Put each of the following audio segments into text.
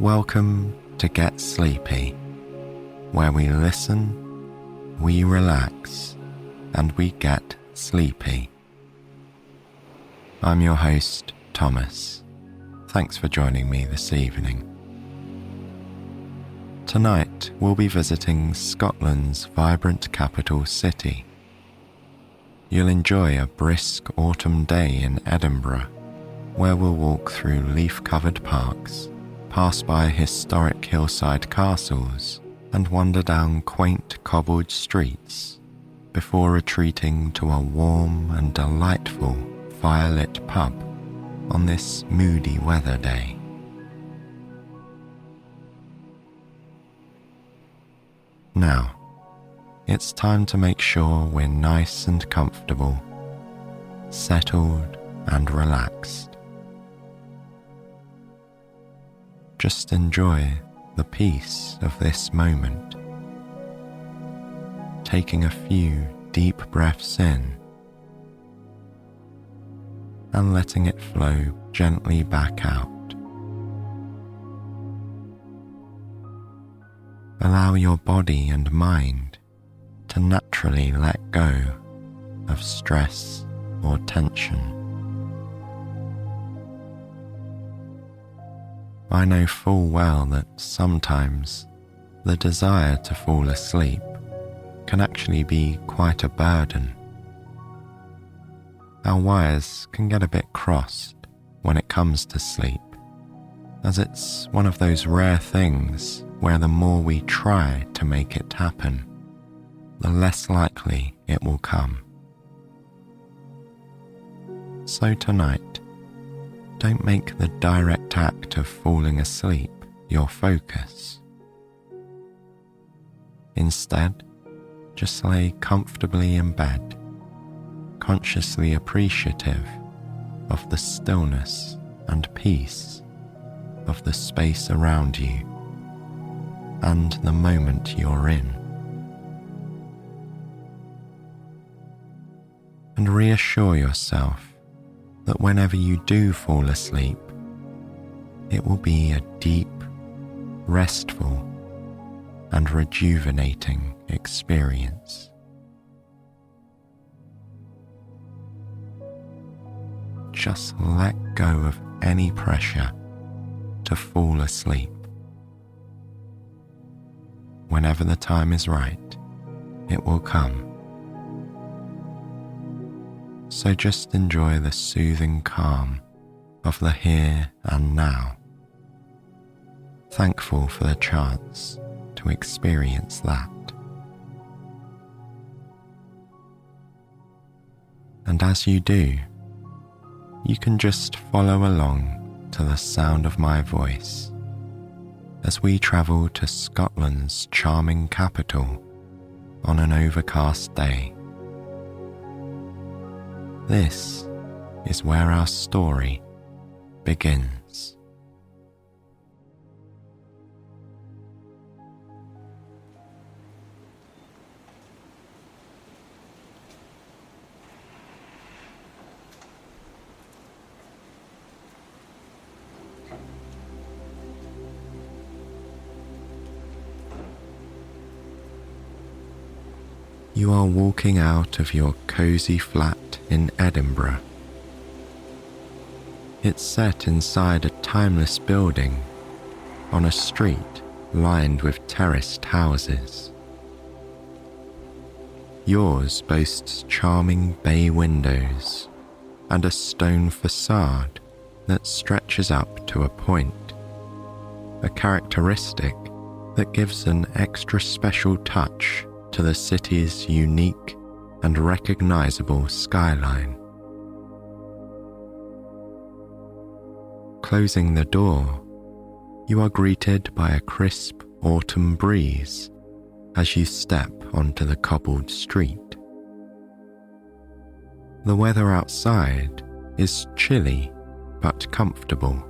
Welcome to Get Sleepy, where we listen, we relax, and we get sleepy. I'm your host, Thomas. Thanks for joining me this evening. Tonight we'll be visiting Scotland's vibrant capital city. You'll enjoy a brisk autumn day in Edinburgh, where we'll walk through leaf-covered parks, pass by historic hillside castles, and wander down quaint cobbled streets before retreating to a warm and delightful firelit pub on this moody weather day. Now, it's time to make sure we're nice and comfortable, settled and relaxed. Just enjoy the peace of this moment, taking a few deep breaths in and letting it flow gently back out. Allow your body and mind to naturally let go of stress or tension. I know full well that sometimes the desire to fall asleep can actually be quite a burden. Our wires can get a bit crossed when it comes to sleep, as it's one of those rare things where the more we try to make it happen, the less likely it will come. So tonight, don't make the direct act of falling asleep your focus. Instead, just lay comfortably in bed, consciously appreciative of the stillness and peace of the space around you and the moment you're in. And reassure yourself that whenever you do fall asleep, it will be a deep, restful, and rejuvenating experience. Just let go of any pressure to fall asleep. Whenever the time is right, it will come. So just enjoy the soothing calm of the here and now, thankful for the chance to experience that. And as you do, you can just follow along to the sound of my voice as we travel to Scotland's charming capital on an overcast day. This is where our story begins. You are walking out of your cosy flat in Edinburgh. It's set inside a timeless building on a street lined with terraced houses. Yours boasts charming bay windows and a stone facade that stretches up to a point, a characteristic that gives an extra special touch to the city's unique and recognizable skyline. Closing the door, you are greeted by a crisp autumn breeze as you step onto the cobbled street. The weather outside is chilly but comfortable.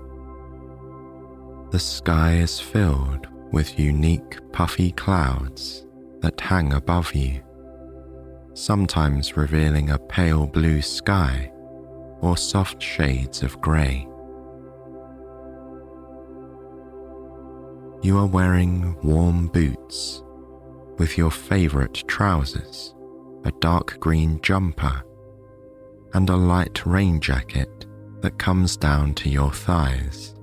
The sky is filled with unique puffy clouds that hang above you, sometimes revealing a pale blue sky or soft shades of grey. You are wearing warm boots with your favourite trousers, a dark green jumper, and a light rain jacket that comes down to your thighs.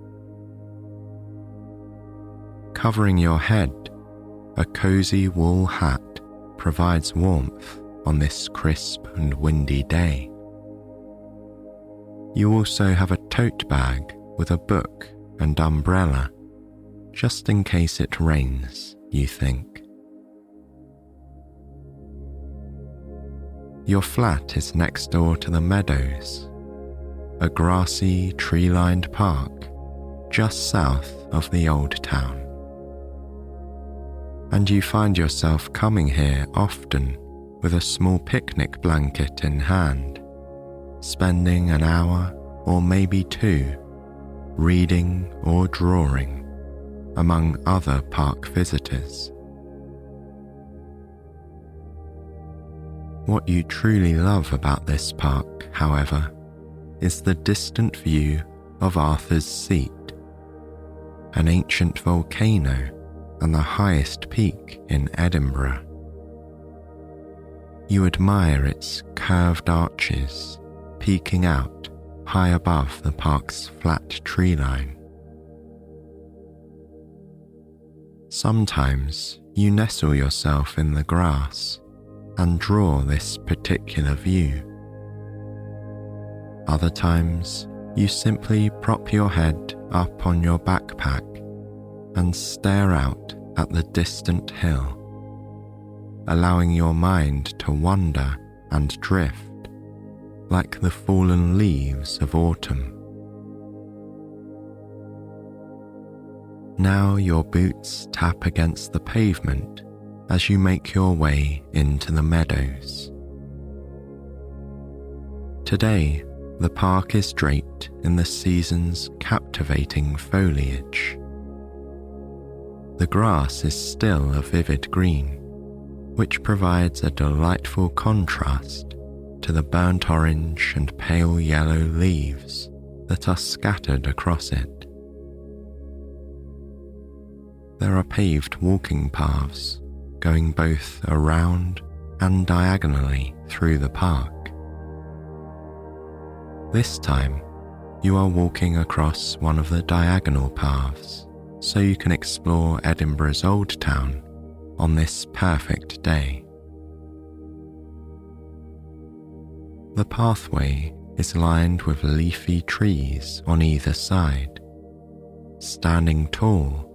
Covering your head, a cosy wool hat provides warmth on this crisp and windy day. You also have a tote bag with a book and umbrella, just in case it rains, you think. Your flat is next door to the meadows, a grassy, tree-lined park just south of the old town. And you find yourself coming here often with a small picnic blanket in hand, spending an hour or maybe two reading or drawing among other park visitors. What you truly love about this park, however, is the distant view of Arthur's Seat, an ancient volcano and the highest peak in Edinburgh. You admire its curved arches peeking out high above the park's flat tree line. Sometimes you nestle yourself in the grass and draw this particular view. Other times you simply prop your head up on your backpack and stare out at the distant hill, allowing your mind to wander and drift like the fallen leaves of autumn. Now your boots tap against the pavement as you make your way into the meadows. Today, the park is draped in the season's captivating foliage. The grass is still a vivid green, which provides a delightful contrast to the burnt orange and pale yellow leaves that are scattered across it. There are paved walking paths going both around and diagonally through the park. This time, you are walking across one of the diagonal paths so you can explore Edinburgh's Old Town on this perfect day. The pathway is lined with leafy trees on either side, standing tall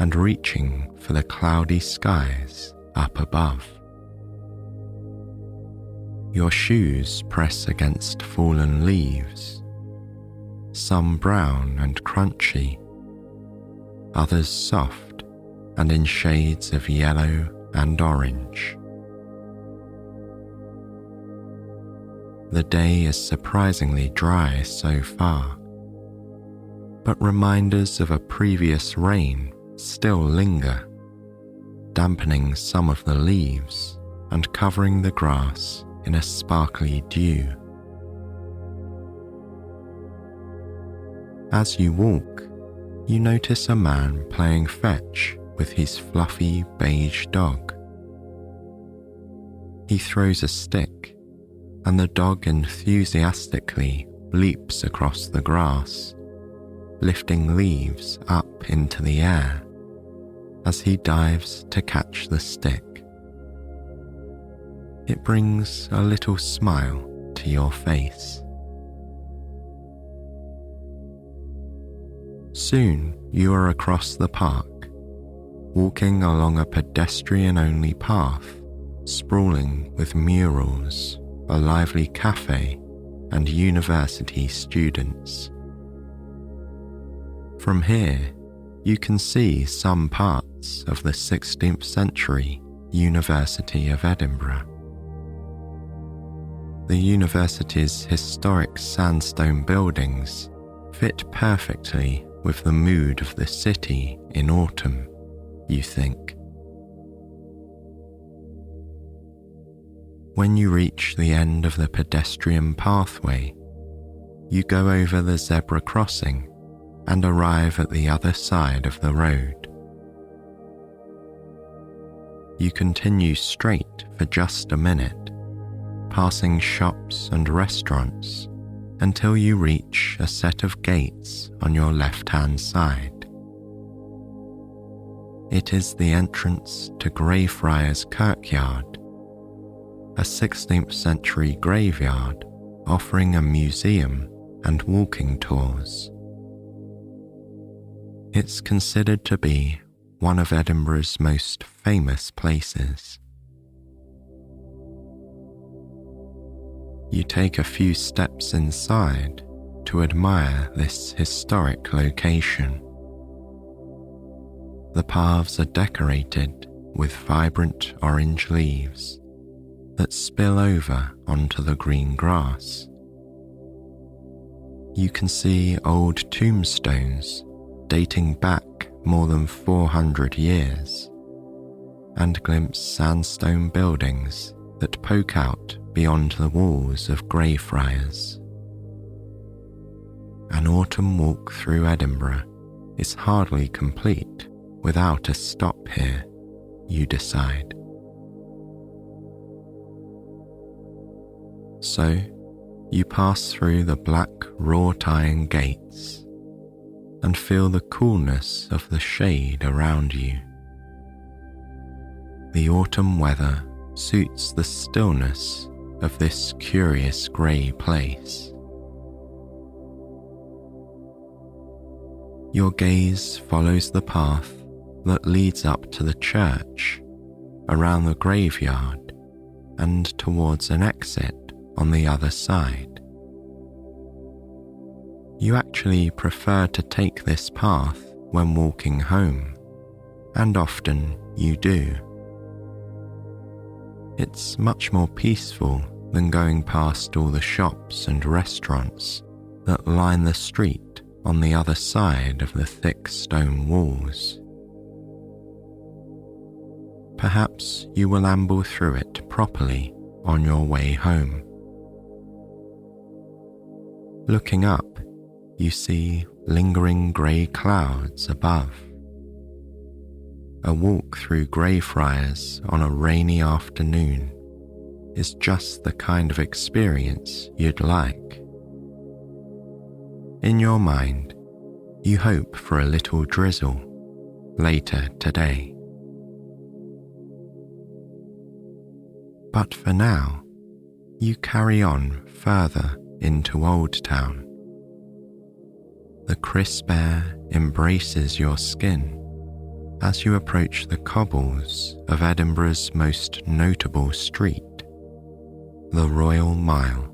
and reaching for the cloudy skies up above. Your shoes press against fallen leaves, some brown and crunchy, others soft and in shades of yellow and orange. The day is surprisingly dry so far, but reminders of a previous rain still linger, dampening some of the leaves and covering the grass in a sparkly dew. As you walk, you notice a man playing fetch with his fluffy beige dog. He throws a stick, and the dog enthusiastically leaps across the grass, lifting leaves up into the air as he dives to catch the stick. It brings a little smile to your face. Soon you are across the park, walking along a pedestrian-only path sprawling with murals, a lively cafe, and university students. From here, you can see some parts of the 16th century University of Edinburgh. The university's historic sandstone buildings fit perfectly with the mood of the city in autumn, you think. When you reach the end of the pedestrian pathway, you go over the zebra crossing and arrive at the other side of the road, you continue straight for just a minute, passing shops and restaurants until you reach a set of gates on your left-hand side. It is the entrance to Greyfriars Kirkyard, a 16th century graveyard offering a museum and walking tours. It's considered to be one of Edinburgh's most famous places. You take a few steps inside to admire this historic location. The paths are decorated with vibrant orange leaves that spill over onto the green grass. You can see old tombstones dating back more than 400 years and glimpse sandstone buildings that poke out beyond the walls of Greyfriars. An autumn walk through Edinburgh is hardly complete without a stop here, you decide. So, you pass through the black wrought iron gates and feel the coolness of the shade around you. The autumn weather suits the stillness of this curious grey place. Your gaze follows the path that leads up to the church, around the graveyard, and towards an exit on the other side. You actually prefer to take this path when walking home, and often you do. It's much more peaceful than going past all the shops and restaurants that line the street on the other side of the thick stone walls. Perhaps you will amble through it properly on your way home. Looking up, you see lingering grey clouds above. A walk through Greyfriars on a rainy afternoon is just the kind of experience you'd like. In your mind, you hope for a little drizzle later today. But for now, you carry on further into Old Town. The crisp air embraces your skin as you approach the cobbles of Edinburgh's most notable street, the Royal Mile.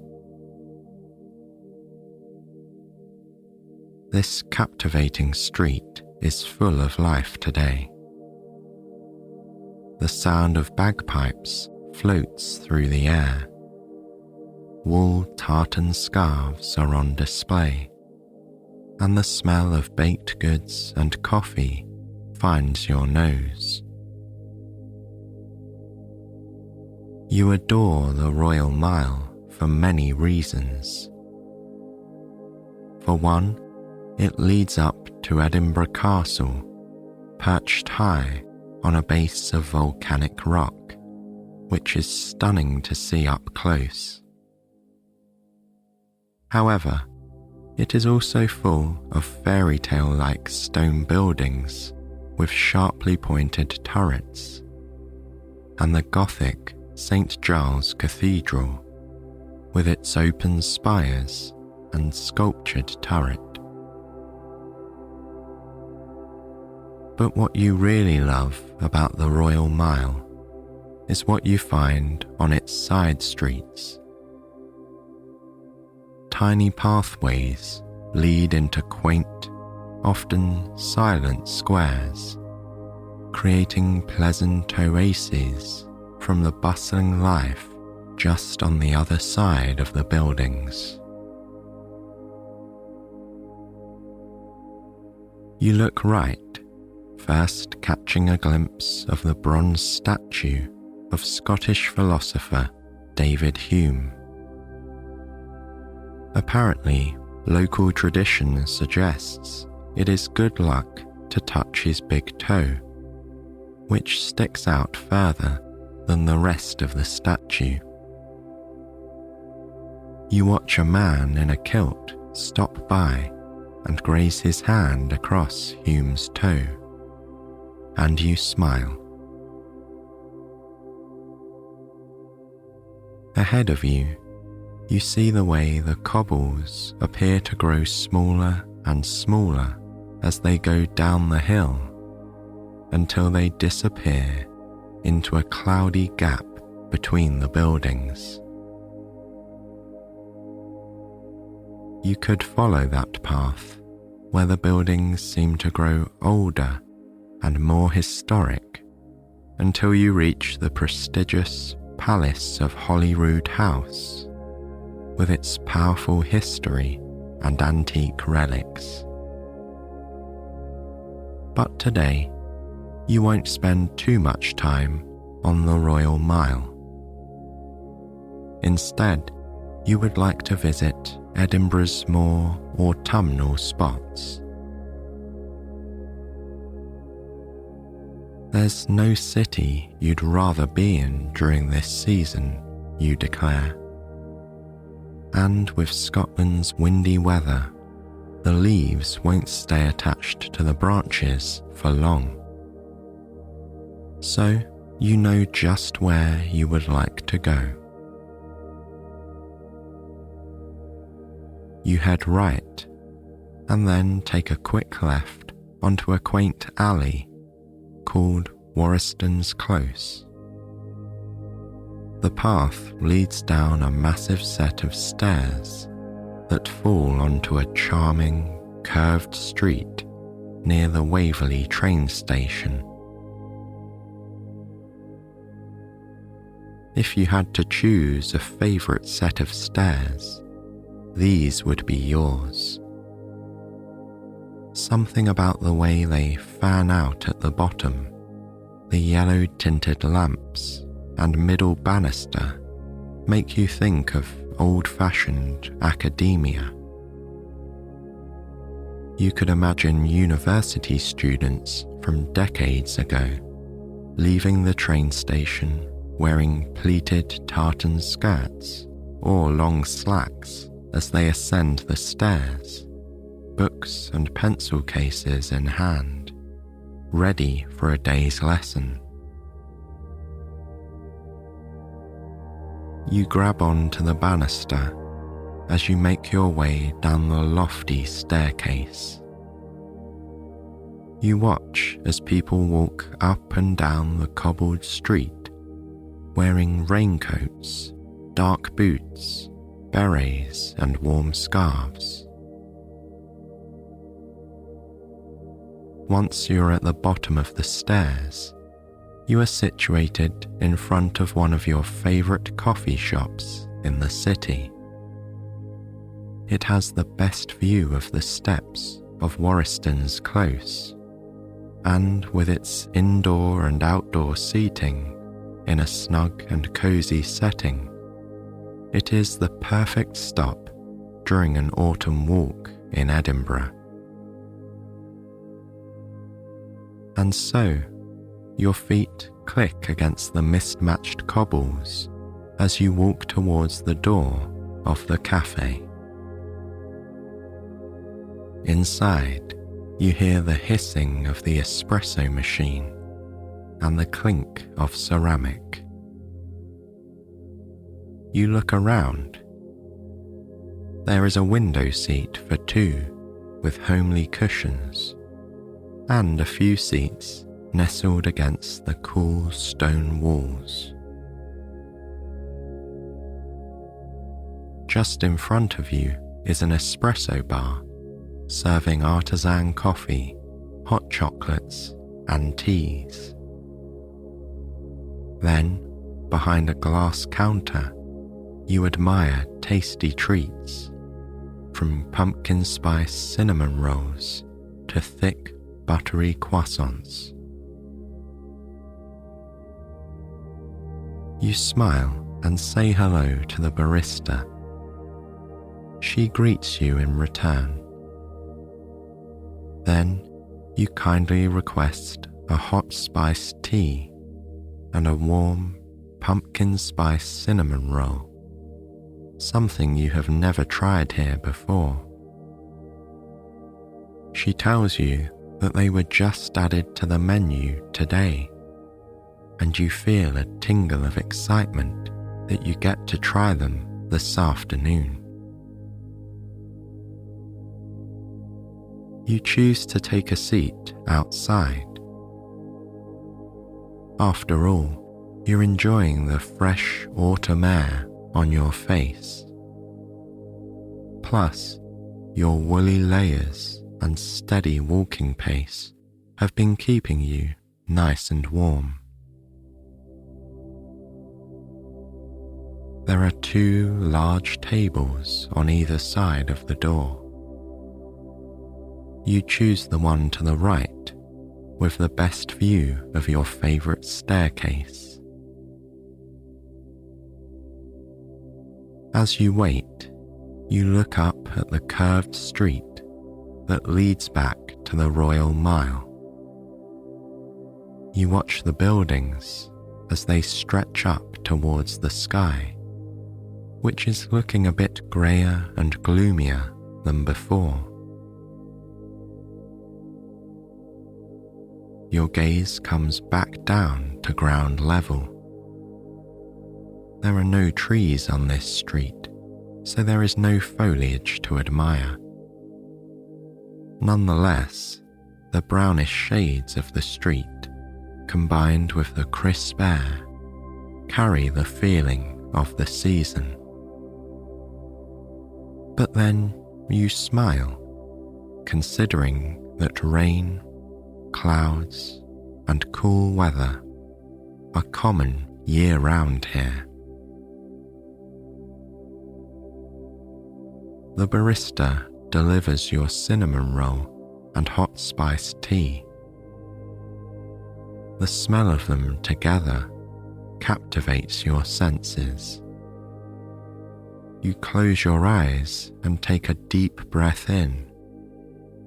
This captivating street is full of life today. The sound of bagpipes floats through the air. Wool tartan scarves are on display, and the smell of baked goods and coffee finds your nose. You adore the Royal Mile for many reasons. For one, it leads up to Edinburgh Castle, perched high on a base of volcanic rock, which is stunning to see up close. However, it is also full of fairy tale-like stone buildings with sharply pointed turrets, and the Gothic St. Giles Cathedral with its open spires and sculptured turret. But what you really love about the Royal Mile is what you find on its side streets. Tiny pathways lead into quaint, often silent squares, creating pleasant oases from the bustling life just on the other side of the buildings. You look right, first catching a glimpse of the bronze statue of Scottish philosopher David Hume. Apparently, local tradition suggests it is good luck to touch his big toe, which sticks out further than the rest of the statue. You watch a man in a kilt stop by and graze his hand across Hume's toe, and you smile. Ahead of you, you see the way the cobbles appear to grow smaller and smaller as they go down the hill until they disappear into a cloudy gap between the buildings. You could follow that path where the buildings seem to grow older and more historic until you reach the prestigious Palace of Holyrood House with its powerful history and antique relics. But today, you won't spend too much time on the Royal Mile. Instead, you would like to visit Edinburgh's more autumnal spots. There's no city you'd rather be in during this season, you declare. And with Scotland's windy weather, the leaves won't stay attached to the branches for long. So you know just where you would like to go. You head right, and then take a quick left onto a quaint alley called Warriston's Close. The path leads down a massive set of stairs that fall onto a charming, curved street near the Waverley train station. If you had to choose a favourite set of stairs, these would be yours. Something about the way they fan out at the bottom, the yellow-tinted lamps and middle banister make you think of old-fashioned academia. You could imagine university students from decades ago leaving the train station wearing pleated tartan skirts or long slacks as they ascend the stairs, books and pencil cases in hand, ready for a day's lesson. You grab onto the banister as you make your way down the lofty staircase. You watch as people walk up and down the cobbled street, wearing raincoats, dark boots, berets, and warm scarves. Once you're at the bottom of the stairs, you are situated in front of one of your favourite coffee shops in the city. It has the best view of the steps of Warriston's Close, and with its indoor and outdoor seating in a snug and cosy setting, it is the perfect stop during an autumn walk in Edinburgh. And so, your feet click against the mist-matched cobbles as you walk towards the door of the cafe. Inside, you hear the hissing of the espresso machine and the clink of ceramic. You look around. There is a window seat for two with homely cushions, and a few seats nestled against the cool stone walls. Just in front of you is an espresso bar, serving artisan coffee, hot chocolates, and teas. Then, behind a glass counter, you admire tasty treats, from pumpkin spice cinnamon rolls to thick, buttery croissants. You smile and say hello to the barista. She greets you in return. Then you kindly request a hot spiced tea and a warm pumpkin spice cinnamon roll, something you have never tried here before. She tells you that they were just added to the menu today, and you feel a tingle of excitement that you get to try them this afternoon. You choose to take a seat outside. After all, you're enjoying the fresh autumn air on your face. Plus, your woolly layers and steady walking pace have been keeping you nice and warm. There are 2 large tables on either side of the door. You choose the one to the right with the best view of your favourite staircase. As you wait, you look up at the curved street that leads back to the Royal Mile. You watch the buildings as they stretch up towards the sky, which is looking a bit greyer and gloomier than before. Your gaze comes back down to ground level. There are no trees on this street, so there is no foliage to admire. Nonetheless, the brownish shades of the street, combined with the crisp air, carry the feeling of the season. But then you smile, considering that rain, clouds, and cool weather are common year-round here. The barista delivers your cinnamon roll and hot spiced tea. The smell of them together captivates your senses. You close your eyes and take a deep breath in,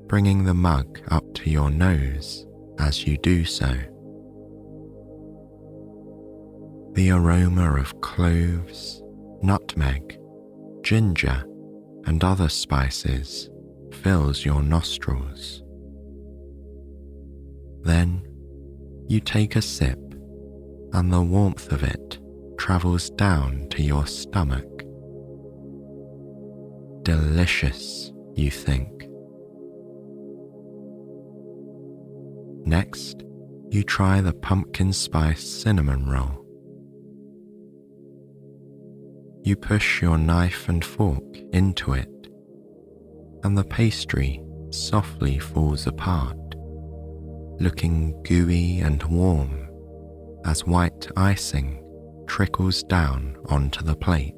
bringing the mug up to your nose as you do so. The aroma of cloves, nutmeg, ginger, and other spices fills your nostrils. Then you take a sip, and the warmth of it travels down to your stomach. Delicious, you think. Next, you try the pumpkin spice cinnamon roll. You push your knife and fork into it, and the pastry softly falls apart, looking gooey and warm as white icing trickles down onto the plate.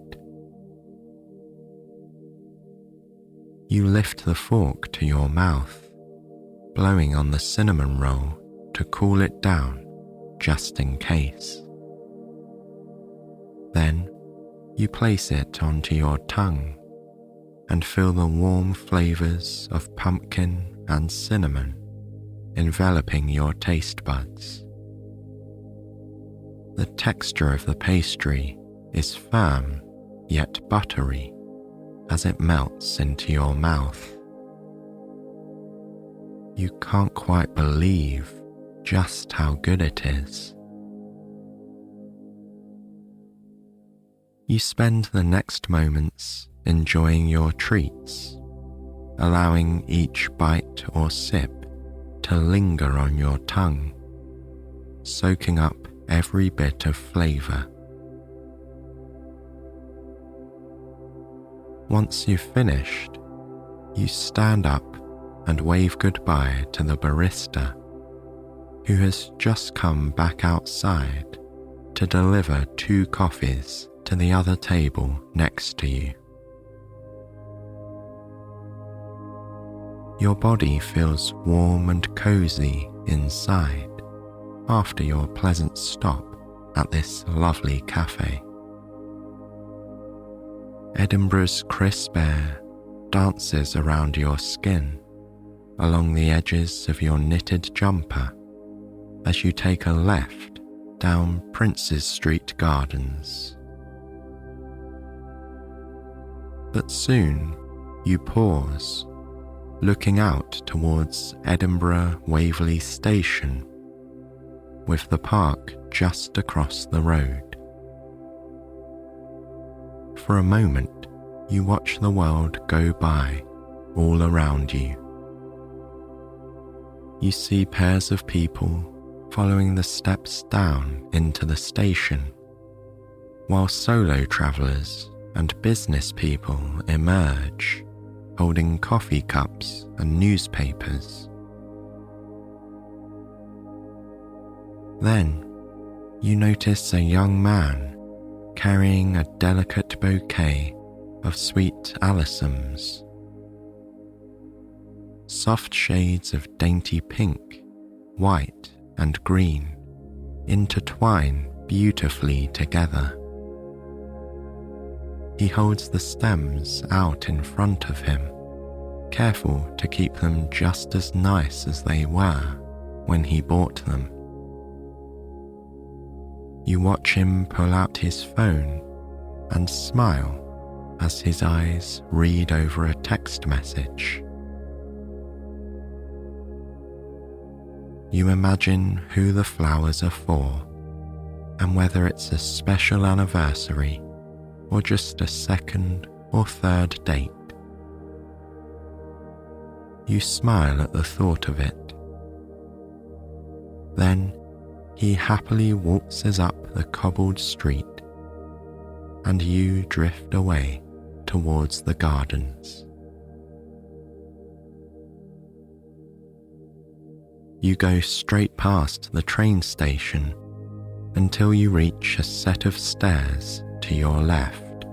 You lift the fork to your mouth, blowing on the cinnamon roll to cool it down just in case. Then you place it onto your tongue and feel the warm flavours of pumpkin and cinnamon enveloping your taste buds. The texture of the pastry is firm yet buttery as it melts into your mouth. You can't quite believe just how good it is. You spend the next moments enjoying your treats, allowing each bite or sip to linger on your tongue, soaking up every bit of flavour. Once you've finished, you stand up and wave goodbye to the barista, who has just come back outside to deliver 2 coffees to the other table next to you. Your body feels warm and cosy inside after your pleasant stop at this lovely cafe. Edinburgh's crisp air dances around your skin, along the edges of your knitted jumper, as you take a left down Princes Street Gardens. But soon you pause, looking out towards Edinburgh Waverley Station, with the park just across the road. For a moment, you watch the world go by all around you. You see pairs of people following the steps down into the station, while solo travellers and business people emerge, holding coffee cups and newspapers. Then you notice a young man carrying a delicate bouquet of sweet alyssums. Soft shades of dainty pink, white and green intertwine beautifully together. He holds the stems out in front of him, careful to keep them just as nice as they were when he bought them. You watch him pull out his phone and smile as his eyes read over a text message. You imagine who the flowers are for and whether it's a special anniversary or just a second or third date. You smile at the thought of it. Then he happily waltzes up the cobbled street, and you drift away towards the gardens. You go straight past the train station until you reach a set of stairs to your left.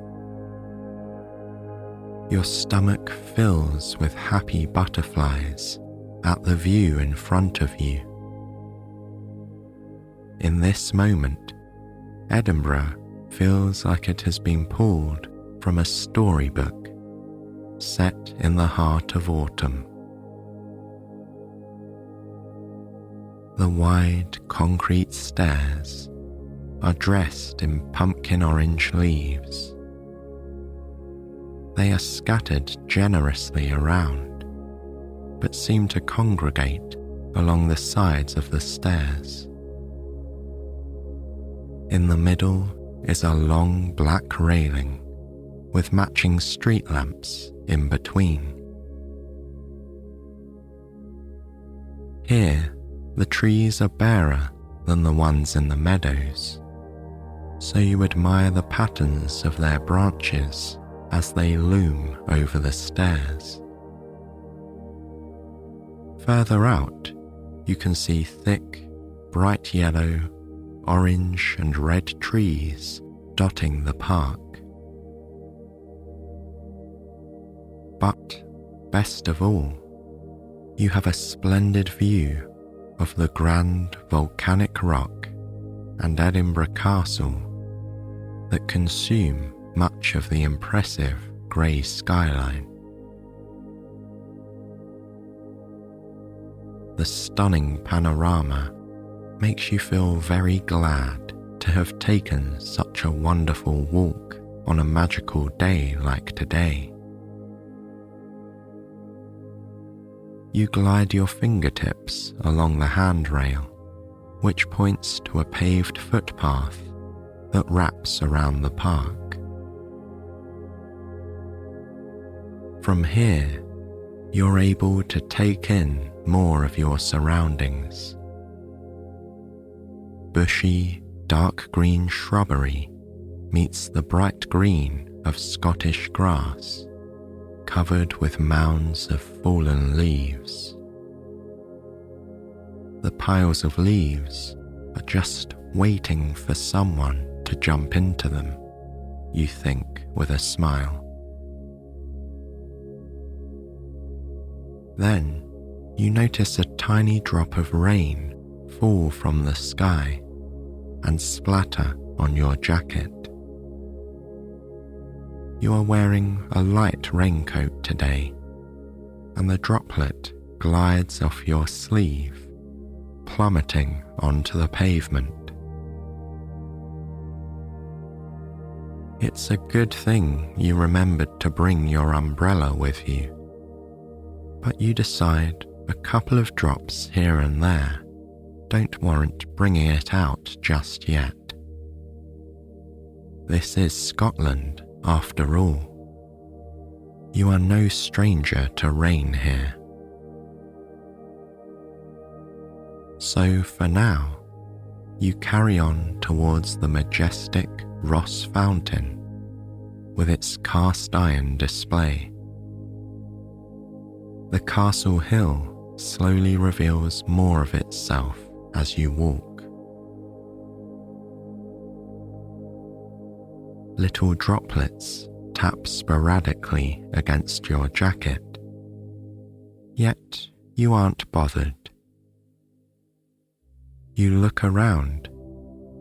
Your stomach fills with happy butterflies at the view in front of you. In this moment, Edinburgh feels like it has been pulled from a storybook set in the heart of autumn. The wide concrete stairs are dressed in pumpkin orange leaves. They are scattered generously around, but seem to congregate along the sides of the stairs. In the middle is a long black railing with matching street lamps in between. Here, the trees are barer than the ones in the meadows, so you admire the patterns of their branches as they loom over the stairs. Further out, you can see thick, bright yellow, orange and red trees dotting the park. But, best of all, you have a splendid view of the grand volcanic rock and Edinburgh Castle that consume much of the impressive grey skyline. The stunning panorama makes you feel very glad to have taken such a wonderful walk on a magical day like today. You glide your fingertips along the handrail, which points to a paved footpath that wraps around the park. From here, you're able to take in more of your surroundings. Bushy, dark green shrubbery meets the bright green of Scottish grass, covered with mounds of fallen leaves. The piles of leaves are just waiting for someone to jump into them, you think with a smile. Then you notice a tiny drop of rain fall from the sky and splatter on your jacket. You are wearing a light raincoat today, and the droplet glides off your sleeve, plummeting onto the pavement. It's a good thing you remembered to bring your umbrella with you, but you decide a couple of drops here and there don't warrant bringing it out just yet. This is Scotland, after all. You are no stranger to rain here. So for now, you carry on towards the majestic Ross Fountain with its cast iron display. The castle hill slowly reveals more of itself as you walk. Little droplets tap sporadically against your jacket, yet you aren't bothered. You look around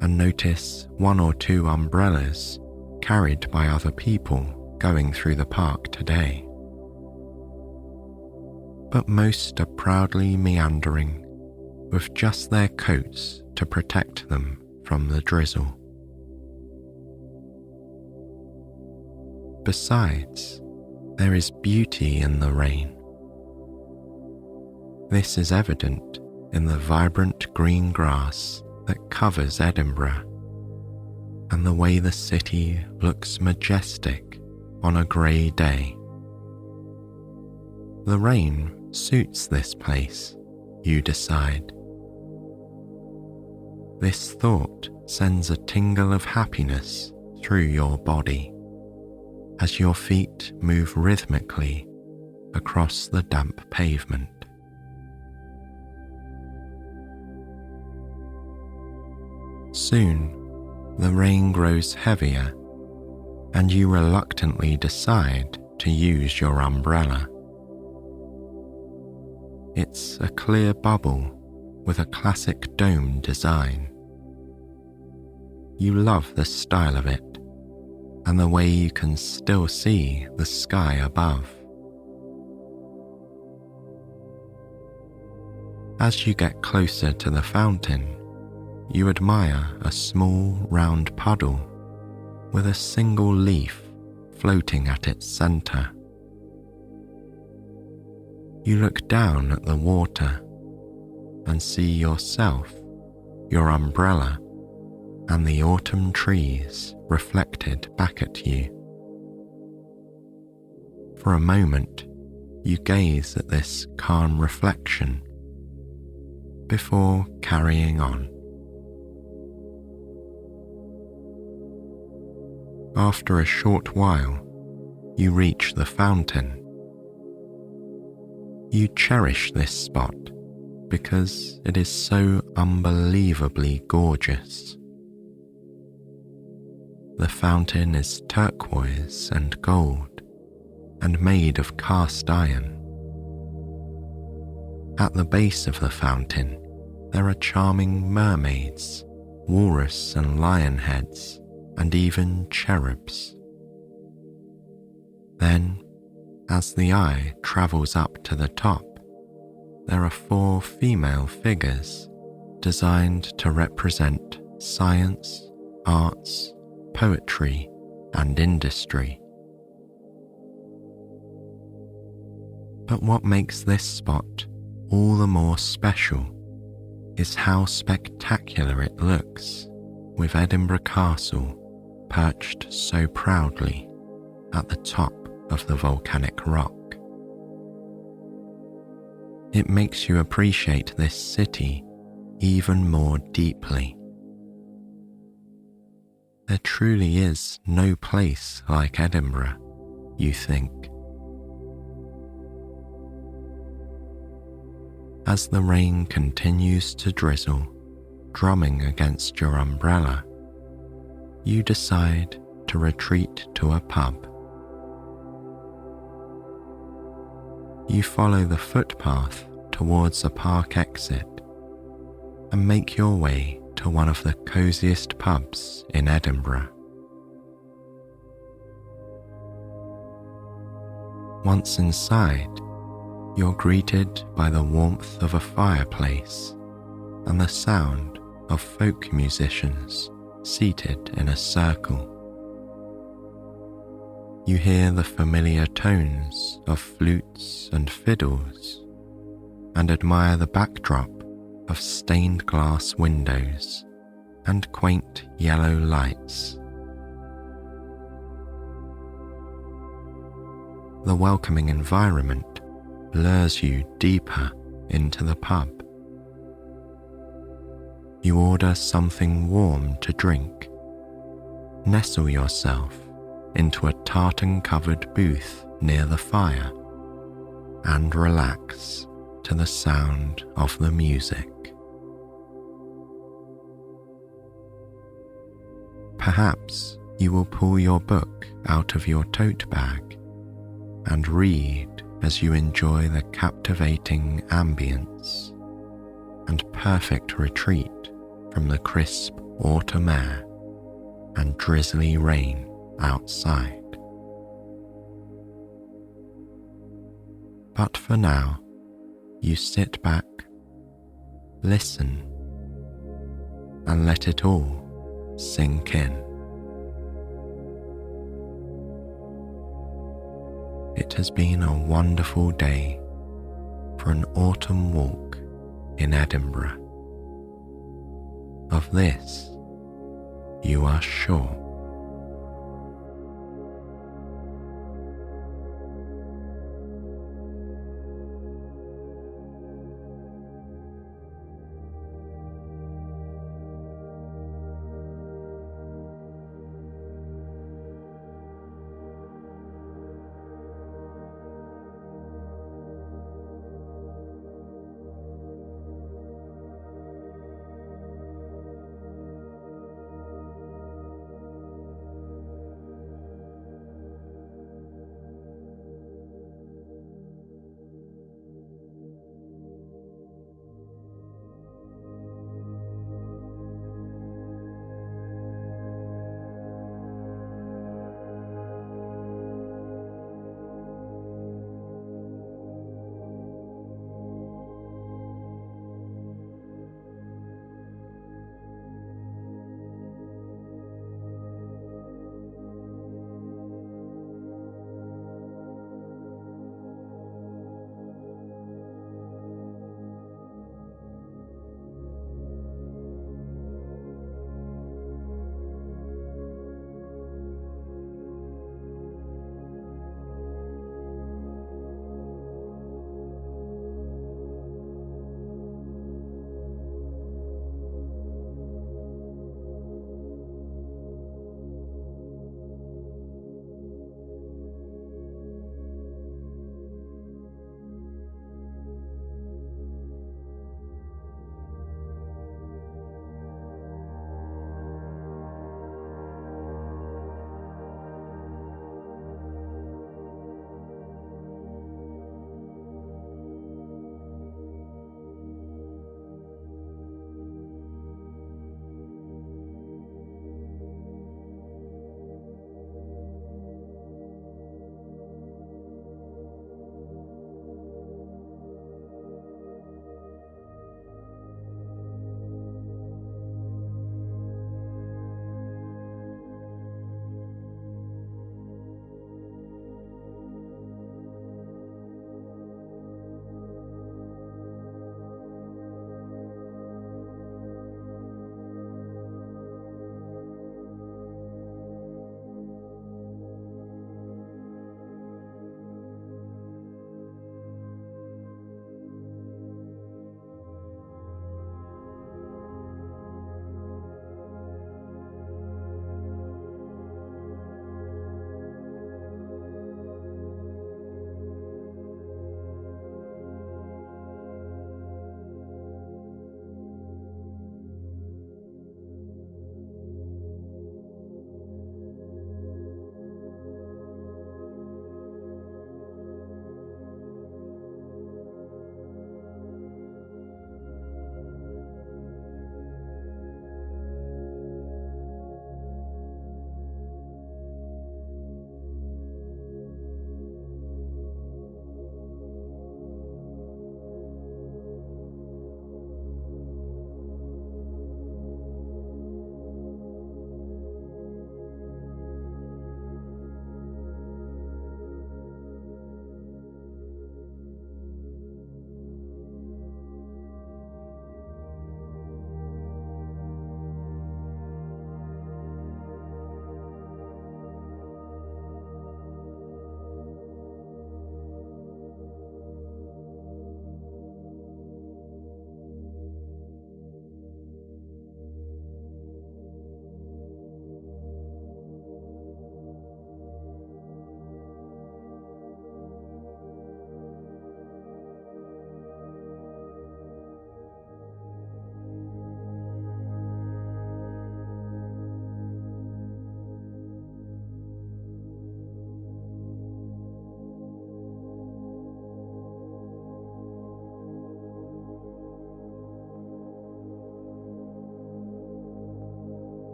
and notice one or two umbrellas carried by other people going through the park today. But most are proudly meandering with just their coats to protect them from the drizzle. Besides, there is beauty in the rain. This is evident in the vibrant green grass that covers Edinburgh, and the way the city looks majestic on a grey day. The rain suits this place, you decide. This thought sends a tingle of happiness through your body as your feet move rhythmically across the damp pavement. Soon, the rain grows heavier, and you reluctantly decide to use your umbrella. It's a clear bubble with a classic dome design. You love the style of it, and the way you can still see the sky above. As you get closer to the fountain, you admire a small round puddle with a single leaf floating at its centre. You look down at the water and see yourself, your umbrella, and the autumn trees reflected back at you. For a moment, you gaze at this calm reflection before carrying on. After a short while, you reach the fountain. You cherish this spot because it is so unbelievably gorgeous. The fountain is turquoise and gold and made of cast iron. At the base of the fountain, there are charming mermaids, walrus and lion heads, and even cherubs. Then, as the eye travels up to the top, there are 4 female figures designed to represent science, arts, poetry, and industry. But what makes this spot all the more special is how spectacular it looks, with Edinburgh Castle perched so proudly at the top of the volcanic rock. It makes you appreciate this city even more deeply. There truly is no place like Edinburgh, you think. As the rain continues to drizzle, drumming against your umbrella, you decide to retreat to a pub. You follow the footpath towards a park exit and make your way to one of the cosiest pubs in Edinburgh. Once inside, you're greeted by the warmth of a fireplace and the sound of folk musicians seated in a circle. You hear the familiar tones of flutes and fiddles and admire the backdrop of stained glass windows and quaint yellow lights. The welcoming environment lures you deeper into the pub. You order something warm to drink, nestle yourself into a tartan-covered booth near the fire, and relax to the sound of the music. Perhaps you will pull your book out of your tote bag and read as you enjoy the captivating ambience and perfect retreat from the crisp autumn air and drizzly rain outside. But for now, you sit back, listen, and let it all sink in. It has been a wonderful day for an autumn walk in Edinburgh. Of this, you are sure.